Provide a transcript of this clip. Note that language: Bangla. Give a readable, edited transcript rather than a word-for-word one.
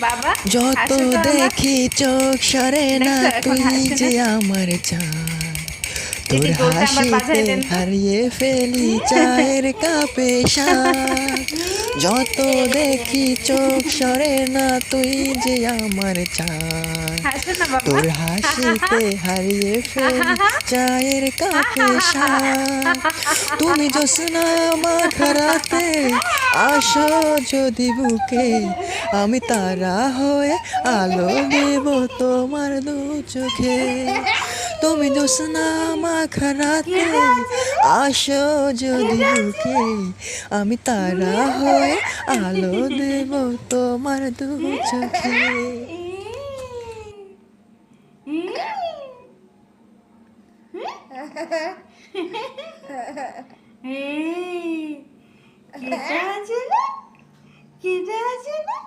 বাবা যত হাসো তো আমার। দেখি চোখ সরে না, দেখছো এখন তুই হাসছে যে না। আমার চাঁদ। তোর দিদি দোলটা আমার হাসিতে বাজায় দেন তো। হারিয়ে ফেলি চায়ের কাপে স্বাদ। যত দেখি চোখ সরে না, তুই যে আমার চাঁদ। হাসো না বাবা। তোর হাসিতে হারিয়ে ফেলি চায়ের কাপে স্বাদ। তুমি জ্যোৎস্না মাখা রাতে আসো যদি বুকে, আমি তারা হয়ে আলো দেব তোমার দু চোখে। তুমি জ্যোৎস্না মাখা রাতে আসো যদি বুকে, আমি তারা হয়ে আলো দেব তোমার দু চোখে। কেটা আছে না, কেটা আছে না।